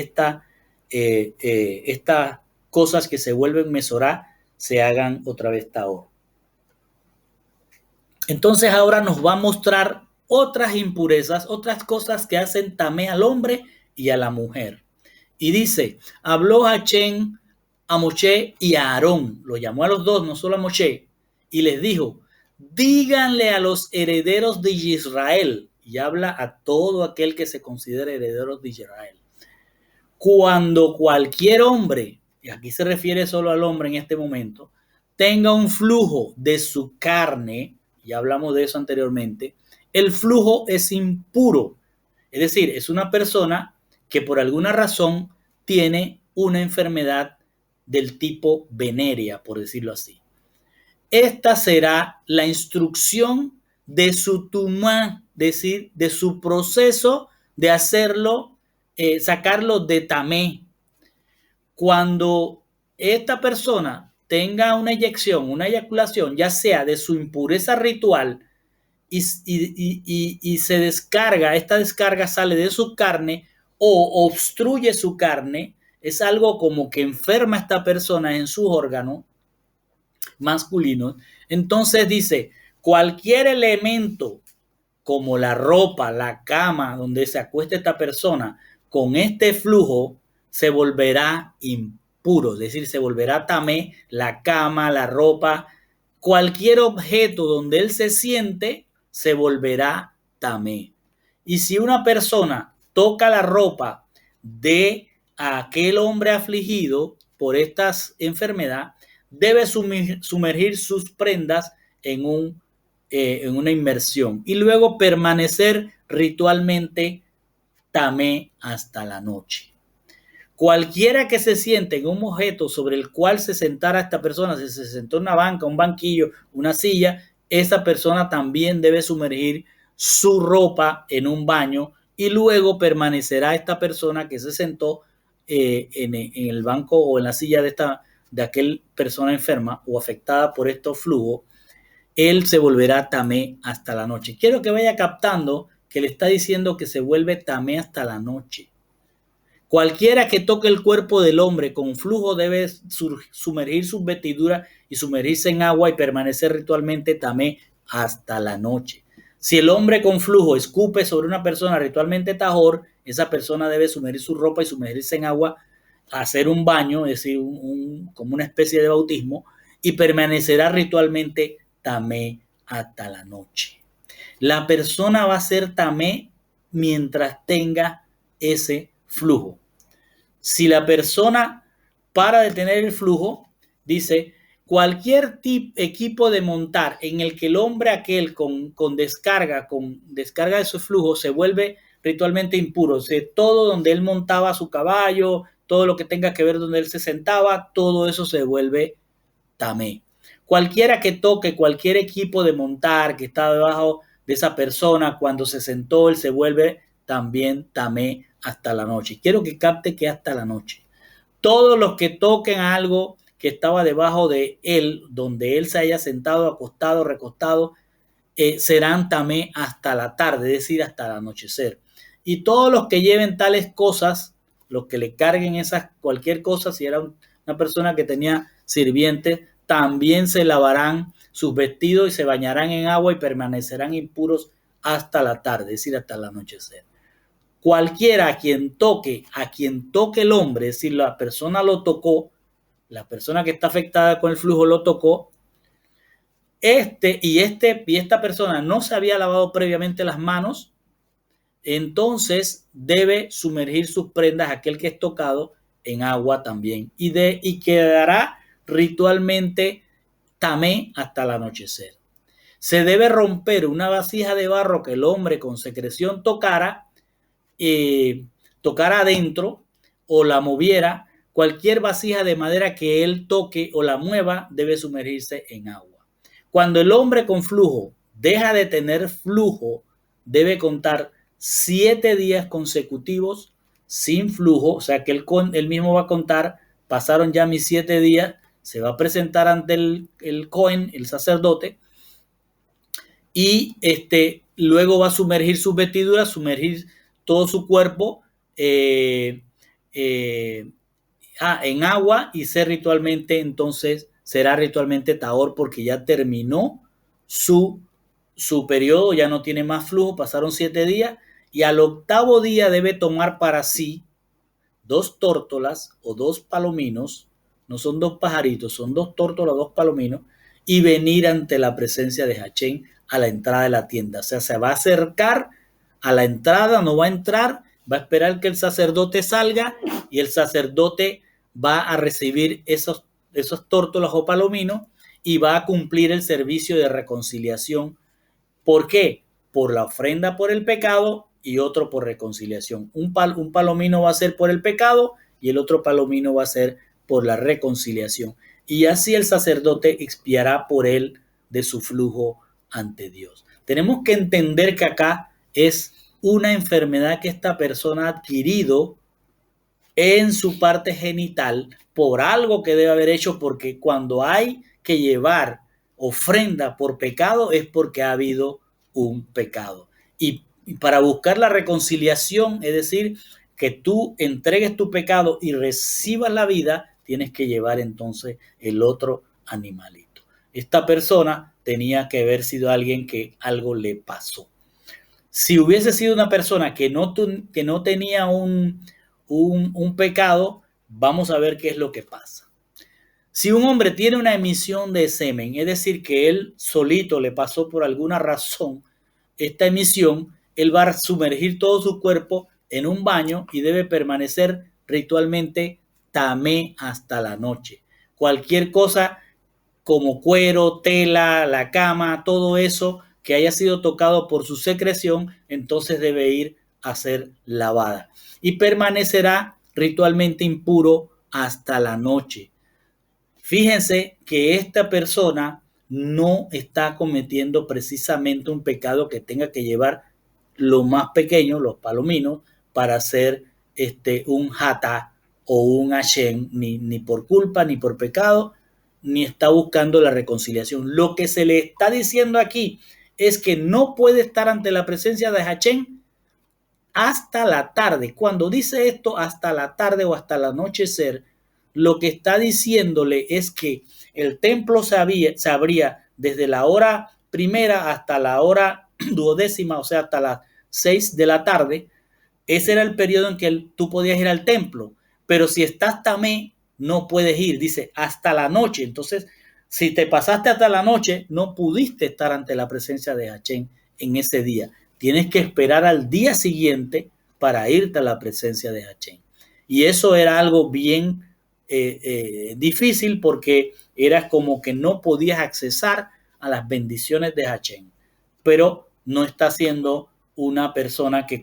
estas cosas que se vuelven Mesorá se hagan otra vez Tahor. Entonces ahora nos va a mostrar otras impurezas, otras cosas que hacen tamé al hombre y a la mujer. Y dice, habló Hachén a Moshe y a Aarón, lo llamó a los dos, no solo a Moshe, y les dijo, díganle a los herederos de Israel, y habla a todo aquel que se considere heredero de Israel, cuando cualquier hombre, y aquí se refiere solo al hombre en este momento, tenga un flujo de su carne, ya hablamos de eso anteriormente, el flujo es impuro, es decir, es una persona que por alguna razón tiene una enfermedad del tipo venérea, por decirlo así. Esta será la instrucción de su tumá, es decir, de su proceso de hacerlo, sacarlo de tamé. Cuando esta persona tenga una eyección, una eyaculación, ya sea de su impureza ritual y se descarga, esta descarga sale de su carne o obstruye su carne, es algo como que enferma a esta persona en sus órganos masculinos. Entonces dice, cualquier elemento como la ropa, la cama donde se acuesta esta persona, con este flujo se volverá impuro, es decir, se volverá tamé, la cama, la ropa, cualquier objeto donde él se siente, se volverá tamé. Y si una persona toca la ropa de aquel hombre afligido por esta enfermedad, debe sumergir sus prendas en una inmersión y luego permanecer ritualmente tamé hasta la noche. Cualquiera que se siente en un objeto sobre el cual se sentara esta persona, si se sentó en una banca, un banquillo, una silla, esa persona también debe sumergir su ropa en un baño y luego permanecerá esta persona que se sentó en el banco o en la silla de aquel persona enferma o afectada por estos flujos, él se volverá tamé hasta la noche. Quiero que vaya captando que le está diciendo que se vuelve tamé hasta la noche. Cualquiera que toque el cuerpo del hombre con flujo debe sumergir sus vestiduras y sumergirse en agua y permanecer ritualmente tamé hasta la noche. Si el hombre con flujo escupe sobre una persona ritualmente tahor, esa persona debe sumergir su ropa y sumergirse en agua, hacer un baño, es decir, como una especie de bautismo, y permanecerá ritualmente tamé hasta la noche. La persona va a ser tamé mientras tenga ese flujo. Si la persona para de tener el flujo, dice, cualquier equipo de montar en el que el hombre aquel con descarga de su flujo se vuelve ritualmente impuro, o sea, todo donde él montaba su caballo, todo lo que tenga que ver donde él se sentaba, todo eso se vuelve tamé. Cualquiera que toque cualquier equipo de montar que está debajo de esa persona, cuando se sentó, él se vuelve también tamé hasta la noche. Quiero que capte que hasta la noche. Todos los que toquen algo que estaba debajo de él, donde él se haya sentado, acostado, recostado, serán tamé hasta la tarde, es decir, hasta el anochecer. Y todos los que lleven tales cosas, los que le carguen esas cualquier cosa, si era una persona que tenía sirvientes, también se lavarán sus vestidos y se bañarán en agua y permanecerán impuros hasta la tarde, es decir, hasta el anochecer. Cualquiera a quien toque el hombre, es decir, la persona lo tocó, la persona que está afectada con el flujo lo tocó, y esta persona no se había lavado previamente las manos, entonces debe sumergir sus prendas, aquel que es tocado, en agua también, y quedará ritualmente tamé hasta el anochecer. Se debe romper una vasija de barro que el hombre con secreción tocara adentro o la moviera. Cualquier vasija de madera que él toque o la mueva debe sumergirse en agua. Cuando el hombre con flujo deja de tener flujo, debe contar 7 días consecutivos sin flujo, o sea que él mismo va a contar, pasaron ya mis 7 días se va a presentar ante el Cohen, el sacerdote, y luego va a sumergir sus vestiduras, sumergir todo su cuerpo en agua y entonces será ritualmente tahor porque ya terminó su periodo, ya no tiene más flujo, pasaron 7 días y al 8º día debe tomar para sí 2 tórtolas o 2 palominos, no son 2 pajaritos, son 2 tórtolas o 2 palominos, y venir ante la presencia de Hachén a la entrada de la tienda. O sea, se va a acercar a la entrada, no va a entrar, va a esperar que el sacerdote salga y el sacerdote va a recibir esos tórtolas o palominos y va a cumplir el servicio de reconciliación. ¿Por qué? Por la ofrenda por el pecado y otro por reconciliación. Un palomino va a ser por el pecado y el otro palomino va a ser por la reconciliación. Y así el sacerdote expiará por él de su flujo ante Dios. Tenemos que entender que acá es una enfermedad que esta persona ha adquirido en su parte genital por algo que debe haber hecho, porque cuando hay que llevar ofrenda por pecado es porque ha habido un pecado. Y para buscar la reconciliación, es decir, que tú entregues tu pecado y recibas la vida, tienes que llevar entonces el otro animalito. Esta persona tenía que haber sido alguien que algo le pasó. Si hubiese sido una persona que no tenía un pecado, vamos a ver qué es lo que pasa. Si un hombre tiene una emisión de semen, es decir, que él solito le pasó por alguna razón esta emisión, él va a sumergir todo su cuerpo en un baño y debe permanecer ritualmente tamé hasta la noche. Cualquier cosa como cuero, tela, la cama, todo eso que haya sido tocado por su secreción, entonces debe ir a ser lavada y permanecerá ritualmente impuro hasta la noche. Fíjense que esta persona no está cometiendo precisamente un pecado que tenga que llevar lo más pequeño, los palominos, para hacer un hatá o un Hashem, ni por culpa, ni por pecado, ni está buscando la reconciliación. Lo que se le está diciendo aquí es que no puede estar ante la presencia de Hashem hasta la tarde. Cuando dice esto, hasta la tarde o hasta el anochecer, lo que está diciéndole es que el templo se abría desde la hora primera hasta la hora 12ª, o sea, hasta las 6 de la tarde. Ese era el periodo en que tú podías ir al templo. Pero si estás tamé, no puedes ir. Dice, hasta la noche. Entonces, si te pasaste hasta la noche, no pudiste estar ante la presencia de Hachén en ese día. Tienes que esperar al día siguiente para irte a la presencia de Hachén. Y eso era algo bien difícil porque era como que no podías accesar a las bendiciones de Hachén. Pero no está siendo una persona que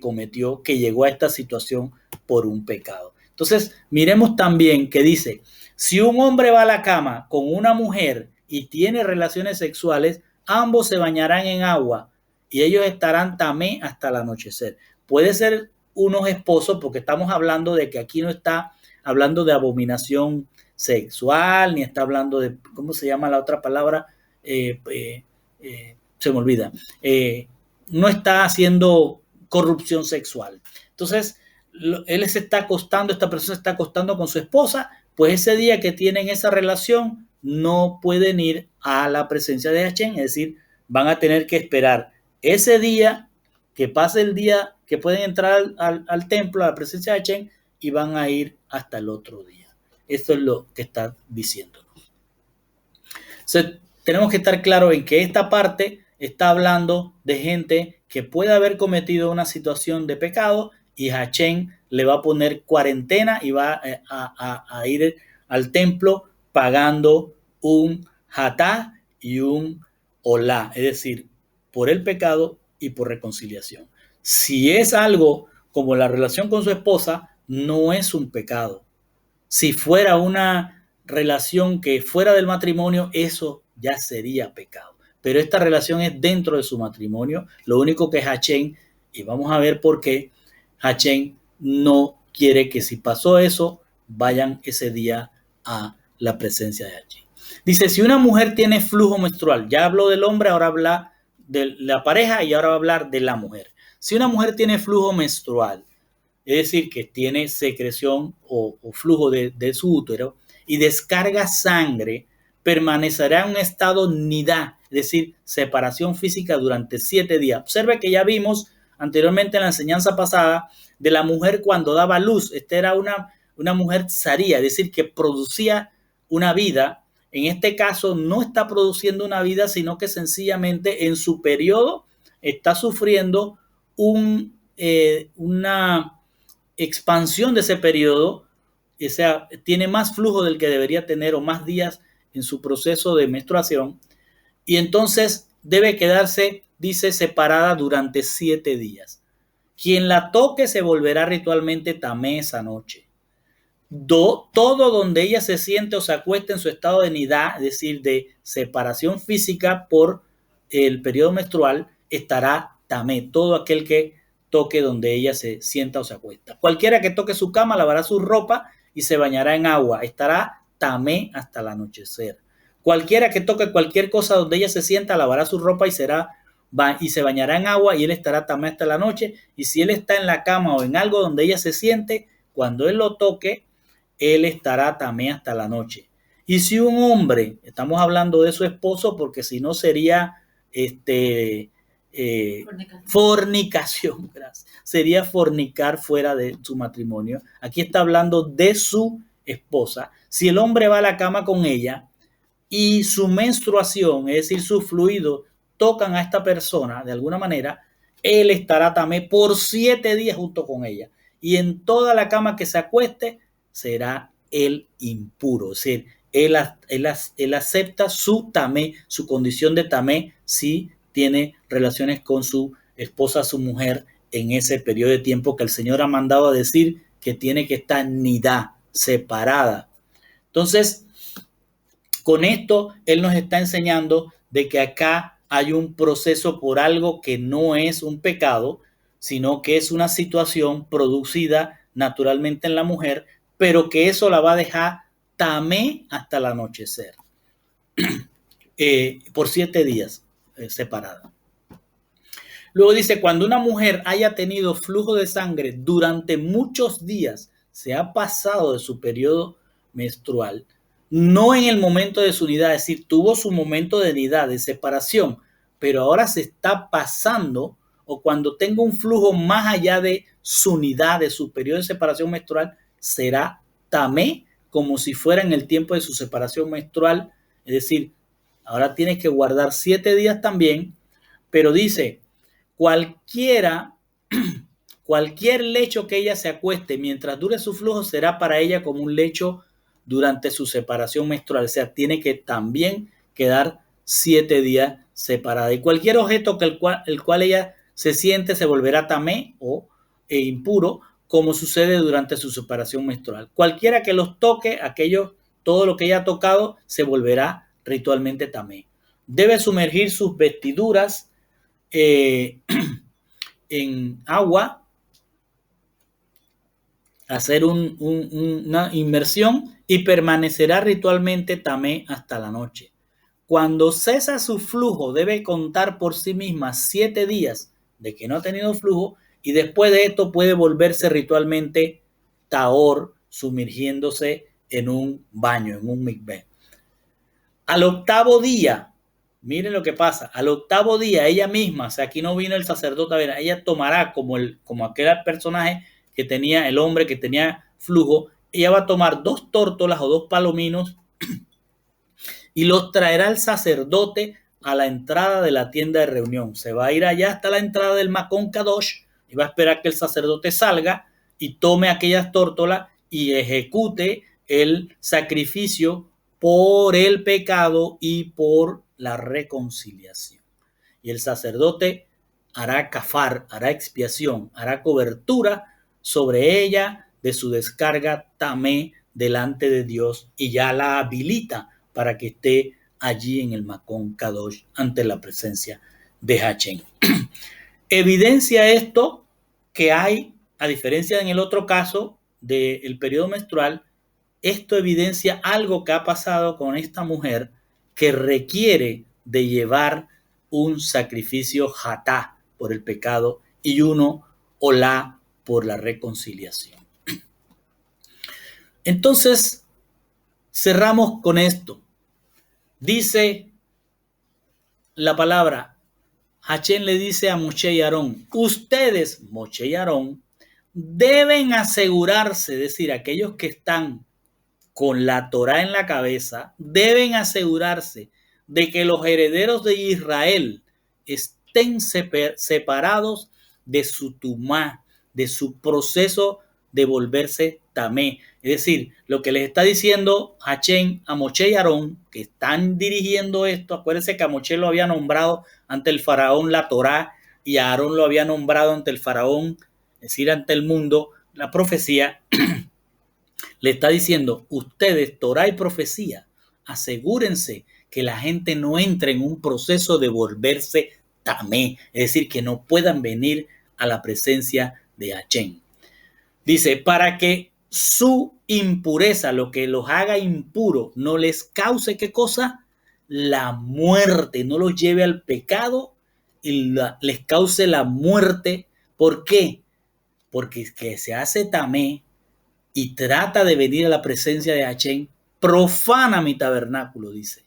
llegó a esta situación por un pecado. Entonces, miremos también que dice, si un hombre va a la cama con una mujer y tiene relaciones sexuales, ambos se bañarán en agua y ellos estarán tamé hasta el anochecer. Puede ser unos esposos, porque estamos hablando de que aquí no está hablando de abominación sexual, ni está hablando de, ¿cómo se llama la otra palabra? Se me olvida. No está haciendo corrupción sexual. Entonces, él se está acostando, esta persona se está acostando con su esposa, pues ese día que tienen esa relación no pueden ir a la presencia de Hachén, es decir, van a tener que esperar ese día, que pase el día, que pueden entrar al templo, a la presencia de Hachén, y van a ir hasta el otro día. Esto es lo que está diciéndonos. Entonces, tenemos que estar claros en que esta parte está hablando de gente que puede haber cometido una situación de pecado y Hachén le va a poner cuarentena y va a ir al templo pagando un hatá y un olá, es decir, por el pecado y por reconciliación. Si es algo como la relación con su esposa, no es un pecado. Si fuera una relación que fuera del matrimonio, eso ya sería pecado. Pero esta relación es dentro de su matrimonio. Lo único que Hachén, y vamos a ver por qué, Hachén no quiere que si pasó eso, vayan ese día a la presencia de Hachén. Dice, si una mujer tiene flujo menstrual, ya habló del hombre, ahora habla de la pareja y ahora va a hablar de la mujer. Si una mujer tiene flujo menstrual, es decir, que tiene secreción o flujo de su útero y descarga sangre, permanecerá en un estado nidá, es decir, separación física durante 7 días. Observe que ya vimos anteriormente en la enseñanza pasada de la mujer cuando daba luz. Esta era una mujer tsaría, es decir, que producía una vida. En este caso no está produciendo una vida, sino que sencillamente en su periodo está sufriendo una expansión de ese periodo, o sea, tiene más flujo del que debería tener o más días en su proceso de menstruación y entonces debe quedarse, dice, separada durante 7 días. Quien la toque se volverá ritualmente tamé esa noche. Todo donde ella se siente o se acueste en su estado de nidá, es decir, de separación física por el periodo menstrual, estará tamé. Todo aquel que toque donde ella se sienta o se acuesta. Cualquiera que toque su cama lavará su ropa y se bañará en agua. Estará tamé hasta el anochecer. Cualquiera que toque cualquier cosa donde ella se sienta lavará su ropa y se bañará en agua y él estará tamé hasta la noche. Y si él está en la cama o en algo donde ella se siente, cuando él lo toque, él estará tamé hasta la noche. Y si un hombre, estamos hablando de su esposo, porque si no sería fornicación, gracias. Sería fornicar fuera de su matrimonio. Aquí está hablando de su esposa. Si el hombre va a la cama con ella y su menstruación, es decir, su fluido, tocan a esta persona de alguna manera, él estará tamé por 7 días junto con ella. Y en toda la cama que se acueste, será el impuro. Es decir, él acepta su tamé, su condición de tamé, si tiene relaciones con su esposa, su mujer, en ese periodo de tiempo que el Señor ha mandado a decir que tiene que estar nidá, separada. Entonces, con esto, Él nos está enseñando de que acá hay un proceso por algo que no es un pecado, sino que es una situación producida naturalmente en la mujer, pero que eso la va a dejar tamé hasta el anochecer, por 7 días separada. Luego dice, cuando una mujer haya tenido flujo de sangre durante muchos días, se ha pasado de su periodo menstrual, no en el momento de su nidad, es decir, tuvo su momento de nidad, de separación, pero ahora se está pasando, o cuando tenga un flujo más allá de su nidad, de su periodo de separación menstrual, será tamé, como si fuera en el tiempo de su separación menstrual, es decir, ahora tienes que guardar 7 días también, pero dice, cualquier lecho que ella se acueste mientras dure su flujo será para ella como un lecho durante su separación menstrual. O sea, tiene que también quedar 7 días separada. Y cualquier objeto que el cual ella se siente se volverá tamé o impuro, como sucede durante su separación menstrual. Cualquiera que los toque, todo lo que ella ha tocado, se volverá ritualmente tamé. Debe sumergir sus vestiduras en agua, hacer una inmersión y permanecerá ritualmente tamé hasta la noche. Cuando cesa su flujo, debe contar por sí misma 7 días de que no ha tenido flujo y después de esto puede volverse ritualmente tahor, sumergiéndose en un baño, en un mikveh. Al 8º día, miren lo que pasa, al 8º día ella misma, o sea, aquí no vino el sacerdote a ver, ella tomará como aquel personaje que tenía, el hombre que tenía flujo, ella va a tomar 2 tórtolas o 2 palominos y los traerá el sacerdote a la entrada de la tienda de reunión. Se va a ir allá hasta la entrada del Makon Kadosh y va a esperar que el sacerdote salga y tome aquellas tórtolas y ejecute el sacrificio por el pecado y por la reconciliación. Y el sacerdote hará kafar, hará expiación, hará cobertura sobre ella de su descarga tamé delante de Dios y ya la habilita para que esté allí en el Makon Kadosh ante la presencia de Hachén. Evidencia esto que hay, a diferencia en el otro caso del periodo menstrual, esto evidencia algo que ha pasado con esta mujer que requiere de llevar un sacrificio hatá por el pecado y uno olá por la reconciliación. Entonces, cerramos con esto. Dice la palabra, Hachén le dice a Moshe y Aarón, ustedes, Moshe y Aarón, deben asegurarse, es decir, aquellos que están con la Torá en la cabeza, deben asegurarse de que los herederos de Israel estén separados de su tumá, de su proceso de volverse tamé. Es decir, lo que les está diciendo Hachén a Moshe y Aarón, que están dirigiendo esto, acuérdense que a Moshe lo había nombrado ante el faraón la Torá y a Aarón lo había nombrado ante el faraón, es decir, ante el mundo, la profecía. Le está diciendo, ustedes, Torá y profecía, asegúrense que la gente no entre en un proceso de volverse tamé, es decir, que no puedan venir a la presencia de Hachén. Dice, para que su impureza, lo que los haga impuro, no les cause, ¿qué cosa? La muerte, no los lleve al pecado y les cause la muerte. ¿Por qué? Porque que se hace tamé y trata de venir a la presencia de Hachén, profana mi tabernáculo, dice.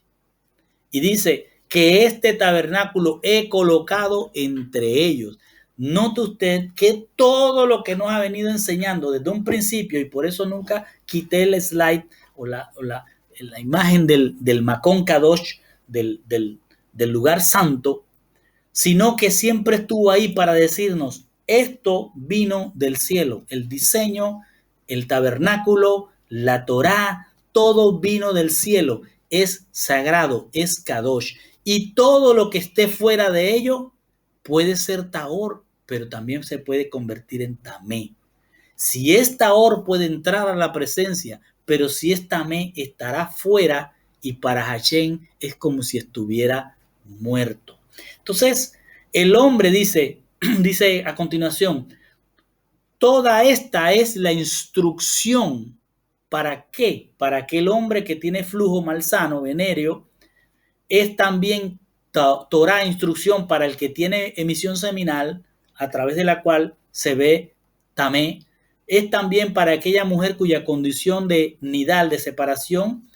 Y dice que este tabernáculo he colocado entre ellos. Note usted que todo lo que nos ha venido enseñando desde un principio, y por eso nunca quité el slide o la imagen del Makon Kadosh, del lugar santo, sino que siempre estuvo ahí para decirnos, esto vino del cielo, el diseño, el tabernáculo, la Torá, todo vino del cielo, es sagrado, es kadosh, y todo lo que esté fuera de ello puede ser tahor, pero también se puede convertir en tamé. Si es tahor puede entrar a la presencia, pero si es tamé estará fuera y para Hachén es como si estuviera muerto. Entonces, el hombre dice a continuación, toda esta es la instrucción. ¿Para qué? Para que el hombre que tiene flujo malsano, venéreo, es también Torah, instrucción para el que tiene emisión seminal, a través de la cual se ve tamé, es también para aquella mujer cuya condición de nidal, de separación,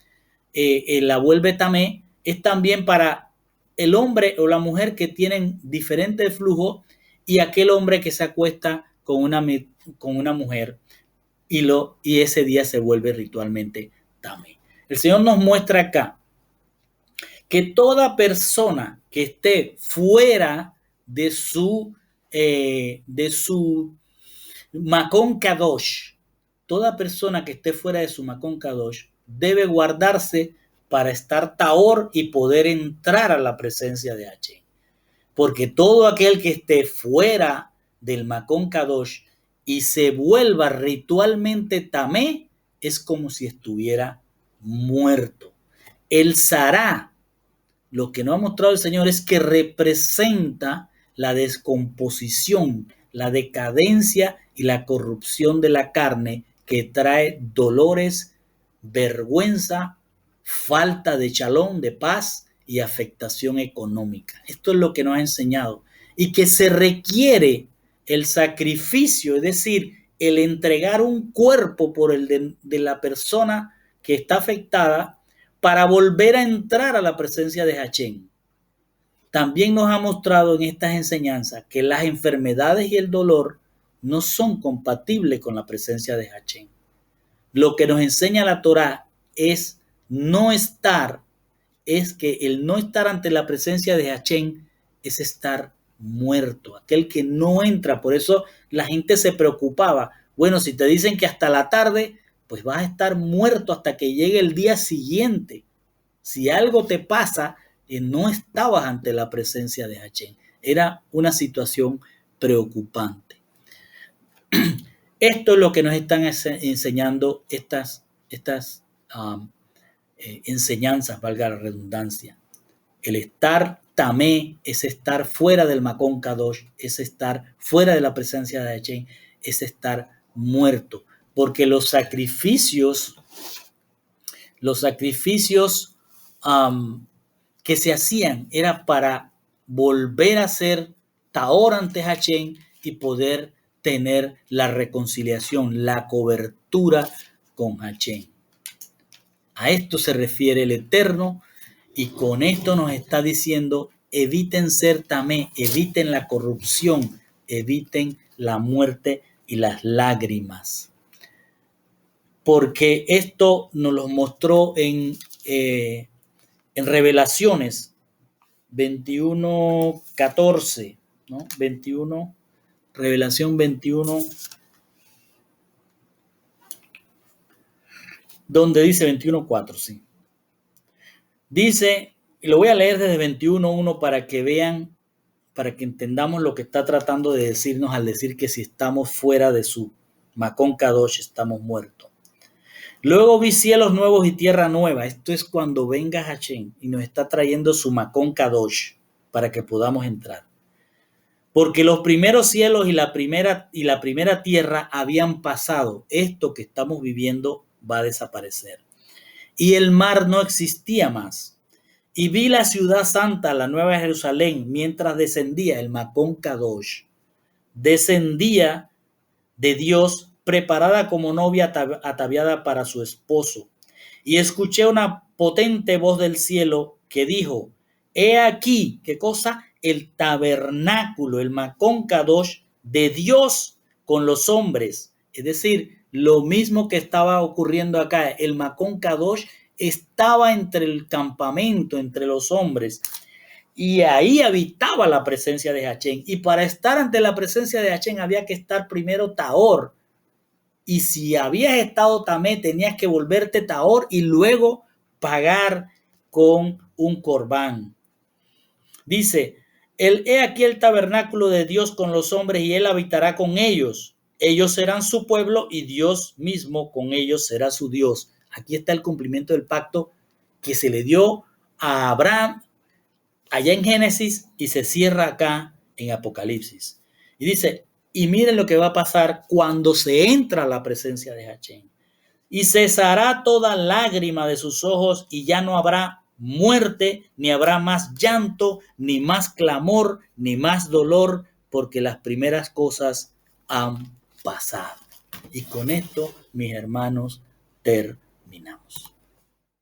la vuelve tamé, es también para el hombre o la mujer que tienen diferente flujo y aquel hombre que se acuesta con una mujer y ese día se vuelve ritualmente tamé. El Señor nos muestra acá que toda persona que esté fuera de su Makon Kadosh, toda persona que esté fuera de su Makon Kadosh debe guardarse para estar tahor y poder entrar a la presencia de Hachén. Porque todo aquel que esté fuera del Makon Kadosh y se vuelva ritualmente tamé, es como si estuviera muerto. El Sará, lo que nos ha mostrado el Señor es que representa la descomposición, la decadencia y la corrupción de la carne que trae dolores, vergüenza, falta de shalom, de paz y afectación económica. Esto es lo que nos ha enseñado. Y que se requiere el sacrificio, es decir, el entregar un cuerpo por el de la persona que está afectada para volver a entrar a la presencia de Hachén. También nos ha mostrado en estas enseñanzas que las enfermedades y el dolor no son compatibles con la presencia de Hachén. Lo que nos enseña la Torá es no estar, es que el no estar ante la presencia de Hachén es estar muerto, aquel que no entra. Por eso la gente se preocupaba. Bueno, si te dicen que hasta la tarde, pues vas a estar muerto hasta que llegue el día siguiente. Si algo te pasa, no estabas ante la presencia de Hachén. Era una situación preocupante. Esto es lo que nos están enseñando estas enseñanzas, valga la redundancia. El estar tamé es estar fuera del Makon Kadosh, es estar fuera de la presencia de Hachén, es estar muerto. Porque los sacrificios Los sacrificios que se hacían era para volver a ser Tahor ante Hashem y poder tener la reconciliación, la cobertura con Hashem. A esto se refiere el Eterno y con esto nos está diciendo: eviten ser tamé, eviten la corrupción, eviten la muerte y las lágrimas. Porque esto nos lo mostró en Revelaciones 21:14, ¿no? 21, Revelación 21, donde dice 21:4, sí. Dice, y lo voy a leer desde 21:1 para que vean, para que entendamos lo que está tratando de decirnos al decir que si estamos fuera de su Makon Kadosh estamos muertos. Luego vi cielos nuevos y tierra nueva. Esto es cuando venga Hashem y nos está trayendo su Makon Kadosh para que podamos entrar. Porque los primeros cielos y la primera tierra habían pasado. Esto que estamos viviendo va a desaparecer. Y el mar no existía más. Y vi la ciudad santa, la nueva Jerusalén, mientras descendía el Makon Kadosh. Descendía de Dios, preparada como novia ataviada para su esposo. Y escuché una potente voz del cielo que dijo: he aquí, ¿qué cosa? El tabernáculo, el Makon Kadosh de Dios con los hombres. Es decir, lo mismo que estaba ocurriendo acá. El Makon Kadosh estaba entre el campamento, entre los hombres. Y ahí habitaba la presencia de Hashem. Y para estar ante la presencia de Hashem había que estar primero Tahor. Y si habías estado tamé, tenías que volverte Tahor y luego pagar con un corbán. Dice, he aquí el tabernáculo de Dios con los hombres y él habitará con ellos. Ellos serán su pueblo y Dios mismo con ellos será su Dios. Aquí está el cumplimiento del pacto que se le dio a Abraham allá en Génesis y se cierra acá en Apocalipsis. Y dice, y miren lo que va a pasar cuando se entra a la presencia de Hashem. Y cesará toda lágrima de sus ojos y ya no habrá muerte, ni habrá más llanto, ni más clamor, ni más dolor, porque las primeras cosas han pasado. Y con esto, mis hermanos, terminamos.